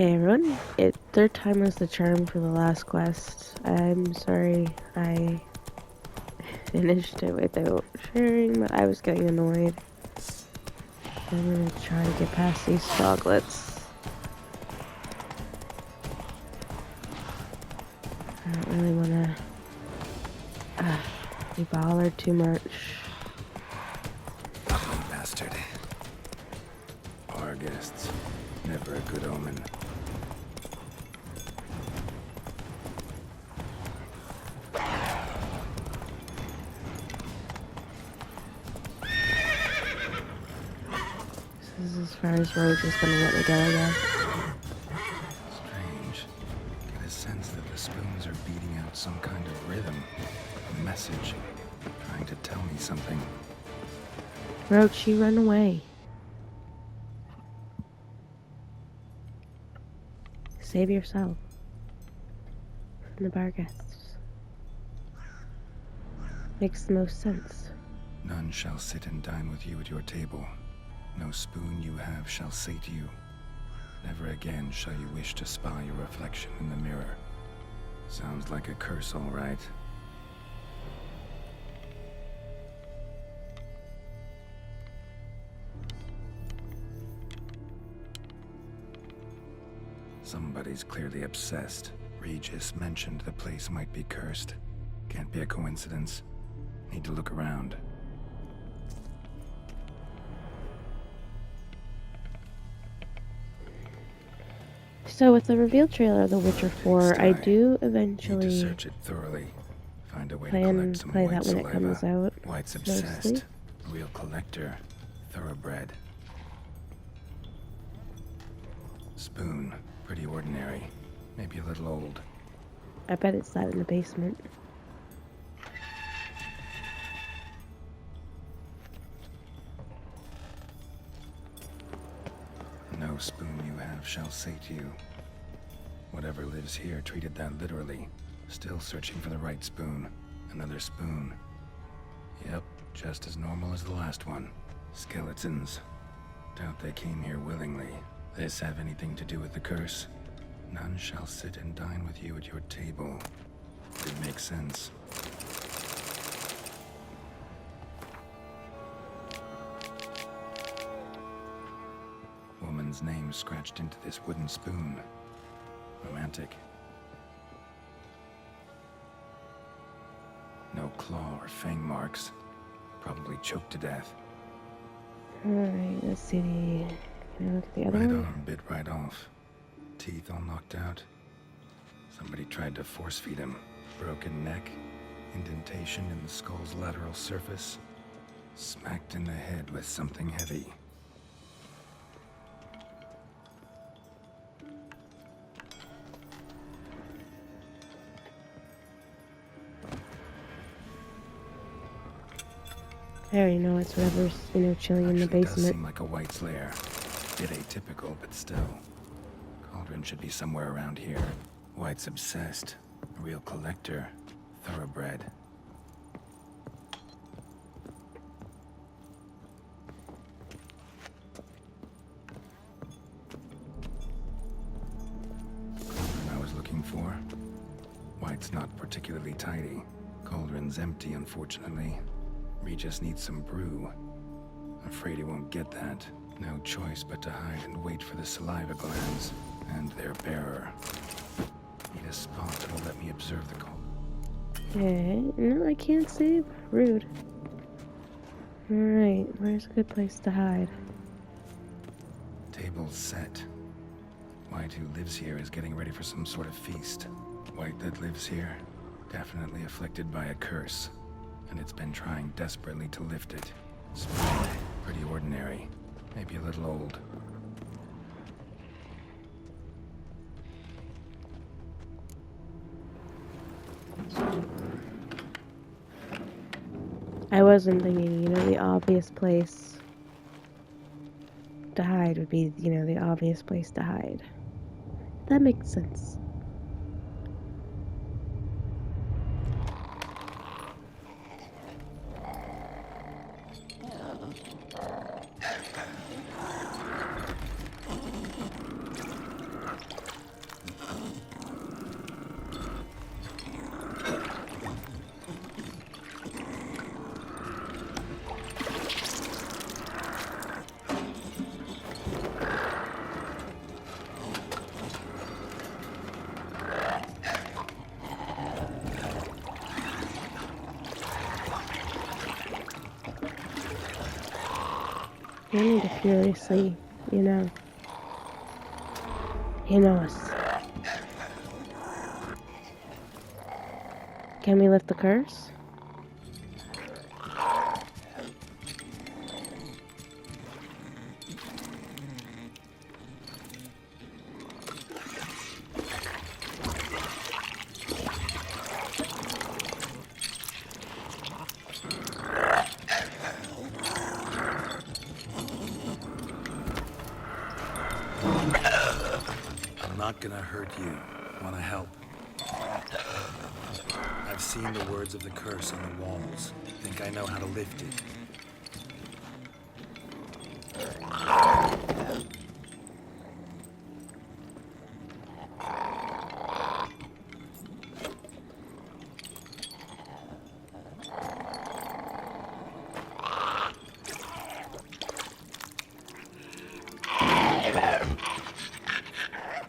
Hey everyone, third time was the charm for the last quest. I'm sorry I finished it without sharing, but I was getting annoyed. I'm gonna try to get past these chocolates. I don't really wanna be bothered too much. Ugly bastard. Our guests, never a good omen. This is as far as Roach is gonna let me go, I guess. Strange. Get a sense that the spoons are beating out some kind of rhythm, a message, trying to tell me something. Roach, you run away. Save yourself from the bar guests. Makes the most sense. None shall sit and dine with you at your table. No spoon you have shall say to you, never again shall you wish to spy your reflection in the mirror. Sounds like a curse, all right. Somebody's clearly obsessed. Regis mentioned the place might be cursed. Can't be a coincidence. Need to look around. So with the reveal trailer of The Witcher 4, I do Need to eventually search it thoroughly. Find a way to plan collect to some play white that when it saliva. comes out. Wight's mostly. obsessed. Real collector. Thoroughbred. Spoon. Pretty ordinary. Maybe a little old. I bet it's that in the basement. No spoon you have shall say to you. Whatever lives here treated that literally. Still searching for the right spoon. Another spoon. Yep, just as normal as the last one. Skeletons. Doubt they came here willingly. This have anything to do with the curse? None shall sit and dine with you at your table. It makes sense. Woman's name scratched into this wooden spoon. Romantic. No claw or fang marks. Probably choked to death. Alright, let's see the... Can I look at the other Right one? arm bit right off. Teeth all knocked out. Somebody tried to force feed him. Broken neck. Indentation in the skull's lateral surface. Smacked in the head with something heavy. I already know it's whatever's, chilling in the Actually does basement. seem like a Wight's lair. Bit atypical, but still. Cauldron should be somewhere around here. Wight's obsessed. A real collector. Thoroughbred. Cauldron I was looking for. Wight's not particularly tidy. Cauldron's empty, unfortunately. Regis needs some brew. Afraid he won't get that. No choice but to hide and wait for the saliva glands and their bearer. Need a spot that will let me observe the call. Okay, no, I can't save. Rude. Alright, where's a good place to hide? Table's set. Wight, who lives here, is getting ready for some sort of feast. Wight that lives here, definitely afflicted by a curse. And it's been trying desperately to lift it. Spoon, pretty ordinary. Maybe a little old. I wasn't thinking, the obvious place to hide would be, the obvious place to hide. That makes sense. don't need to furiously, you know. You know us. Can we lift the curse? I'm not gonna hurt you. Wanna help? I've seen the words of the curse on the walls. Think I know how to lift it.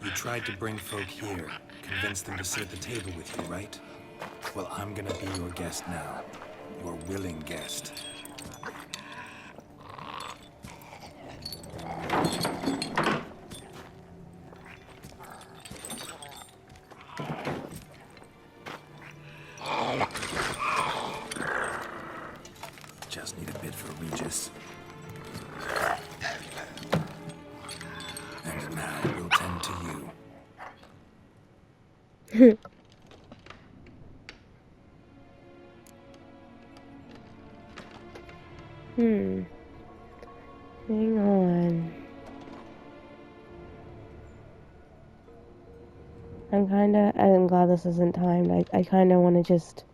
You tried to bring folk here, convince them to sit at the table with you, right? Well, I'm gonna be your guest now. Your willing guest. Just need a bit for Regis. And now we'll tend to you. Hang on. I'm glad this isn't timed. I kinda wanna just...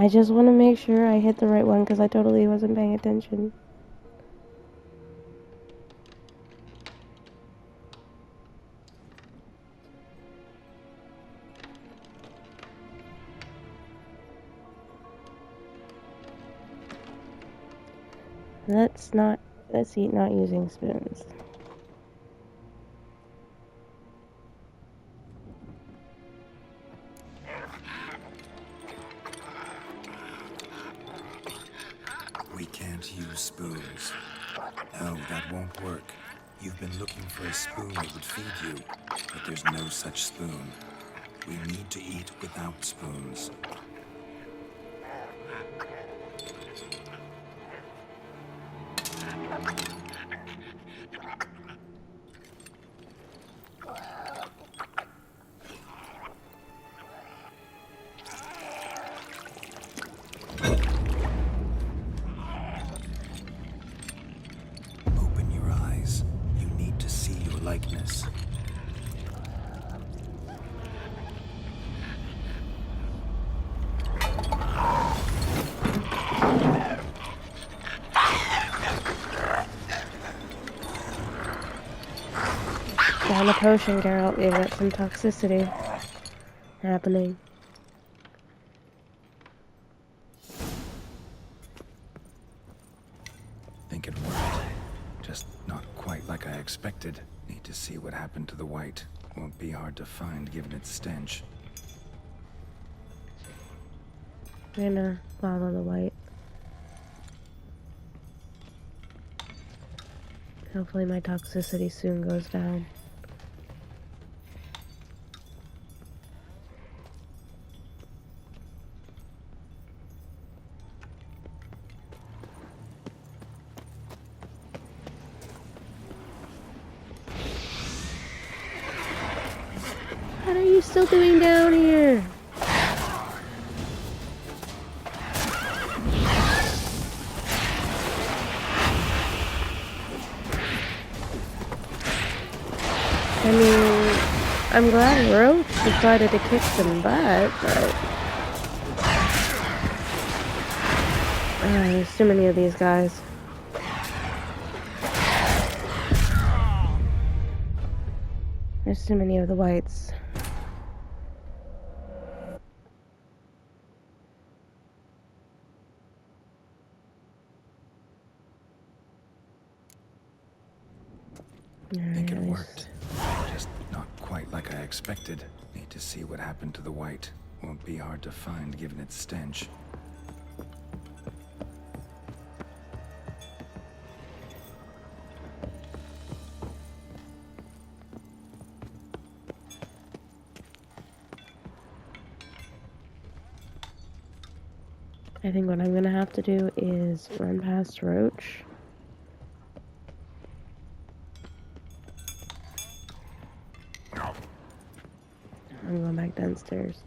I just want to make sure I hit the right one because I totally wasn't paying attention. Let's eat not using spoons. We can't use spoons. No, that won't work. You've been looking for a spoon that would feed you, but there's no such spoon. We need to eat without spoons. Open your eyes. You need to see your likeness. Down the potion, Geralt. We've got some toxicity happening. Think it worked. Just not quite like I expected. Need to see what happened to the Wight. Won't be hard to find given its stench. I'm gonna follow the Wight. Hopefully my toxicity soon goes down. What are you still doing down here? I mean, I'm glad Roach decided to kick some butt, but... there's too many of these guys. There's too many of the Wights. Think Alright, it at worked. least. Just not quite like I expected. Need to see what happened to the Wight. Won't be hard to find given its stench. I think what I'm gonna have to do is run past Roach. I'm going back downstairs.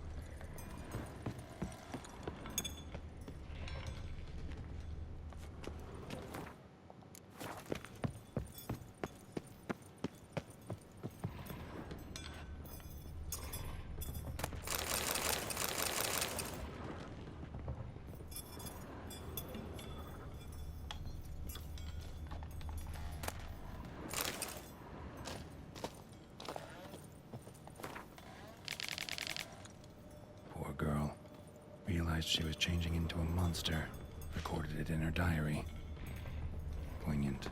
Poor girl. Realized she was changing into a monster. Recorded it in her diary. Poignant.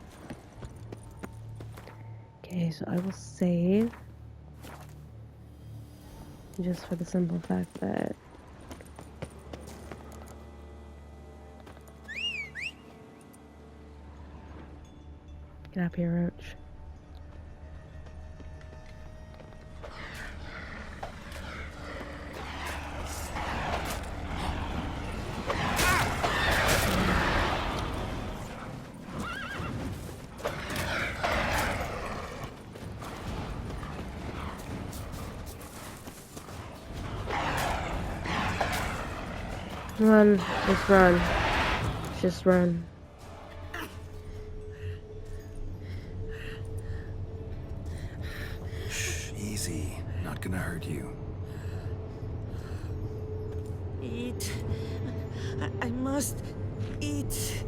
Okay, so I will save. Just for the simple fact that get up here, Roach. Run, just run. Just run. Shh, easy. Not gonna hurt you. Eat. I must eat.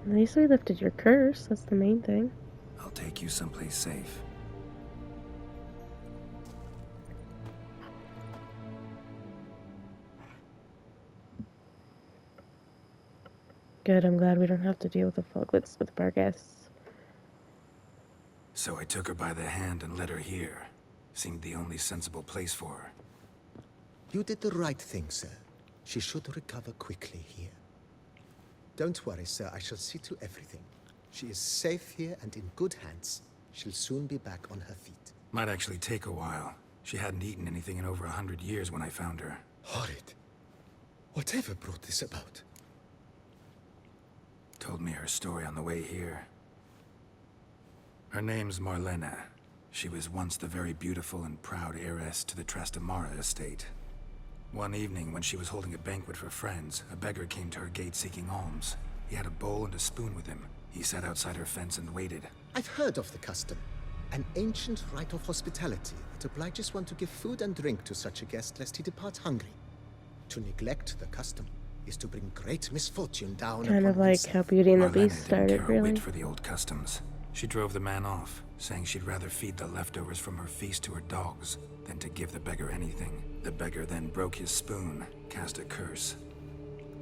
At least we lifted your curse. That's the main thing. I'll take you someplace safe. Good, I'm glad we don't have to deal with the foglets with our guests. So I took her by the hand and led her here. Seemed the only sensible place for her. You did the right thing, sir. She should recover quickly here. Don't worry, sir. I shall see to everything. She is safe here and in good hands. She'll soon be back on her feet. Might actually take a while. She hadn't eaten anything in over 100 years when I found her. Horrid. Whatever brought this about? Told me her story on the way here. Her name's Marlena. She was once the very beautiful and proud heiress to the Trastamara estate. One evening, when she was holding a banquet for friends, a beggar came to her gate seeking alms. He had a bowl and a spoon with him. He sat outside her fence and waited. I've heard of the custom. An ancient rite of hospitality that obliges one to give food and drink to such a guest lest he depart hungry. To neglect the custom is to bring great misfortune down Kind upon of like oneself. how Beauty and the Marlena Beast didn't started, care a really. whit for the old customs. She drove the man off, saying she'd rather feed the leftovers from her feast to her dogs than to give the beggar anything. The beggar then broke his spoon, cast a curse.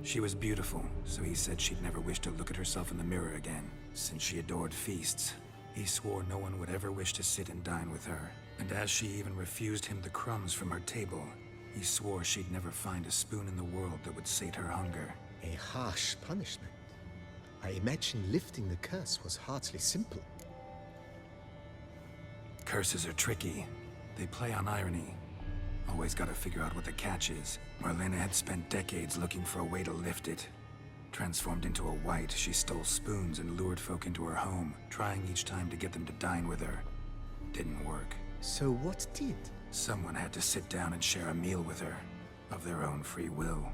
She was beautiful, so he said she'd never wish to look at herself in the mirror again. Since she adored feasts, he swore no one would ever wish to sit and dine with her. And as she even refused him the crumbs from her table, he swore she'd never find a spoon in the world that would sate her hunger. A harsh punishment. I imagine lifting the curse was hardly simple. Curses are tricky. They play on irony. Always gotta figure out what the catch is. Marlena had spent decades looking for a way to lift it. Transformed into a Wight, she stole spoons and lured folk into her home, trying each time to get them to dine with her. Didn't work. So what did? Someone had to sit down and share a meal with her, of their own free will.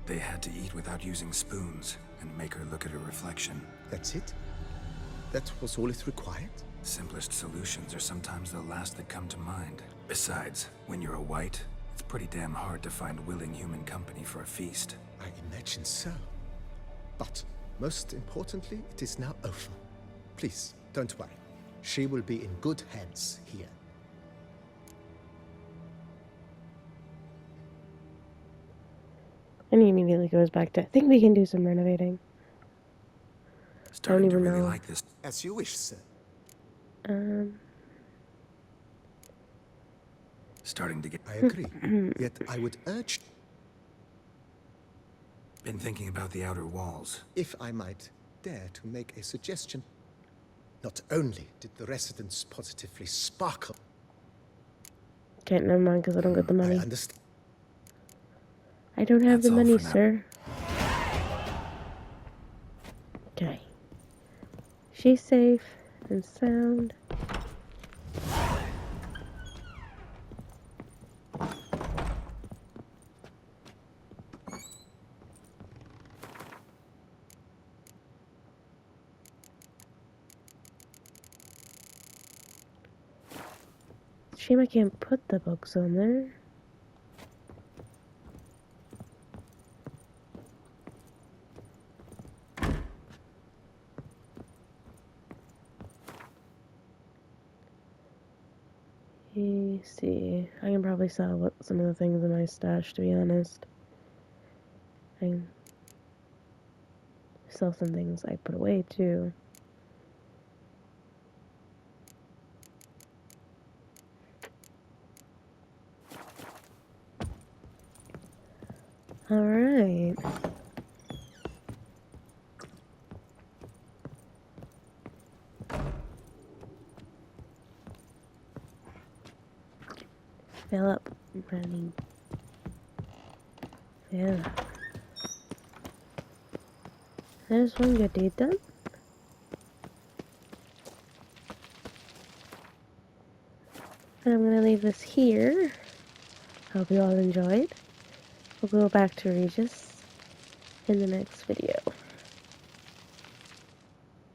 They had to eat without using spoons, and make her look at her reflection. That's it? That was all it required? Simplest solutions are sometimes the last that come to mind. Besides, when you're a Wight, it's pretty damn hard to find willing human company for a feast. I imagine so. But, most importantly, it is now over. Please, don't worry. She will be in good hands here. it goes back to... I think we can do some renovating. Starting to even really know. like this. As you wish, sir. Starting to get... I agree. Yet I would urge, Been thinking about the outer walls. if I might dare to make a suggestion. Not only did the residents positively sparkle, Okay, never mind, because I don't get the I money. understand. I don't have That's the all money, for now. sir. Okay. She's safe and sound. Shame I can't put the books on there. Let's see. I can probably sell some of the things in my stash, to be honest. I can sell some things I put away, too. Alright. Fill up, running. Fill up. There's one good deed done. And I'm gonna leave this here. Hope you all enjoyed. We'll go back to Regis in the next video.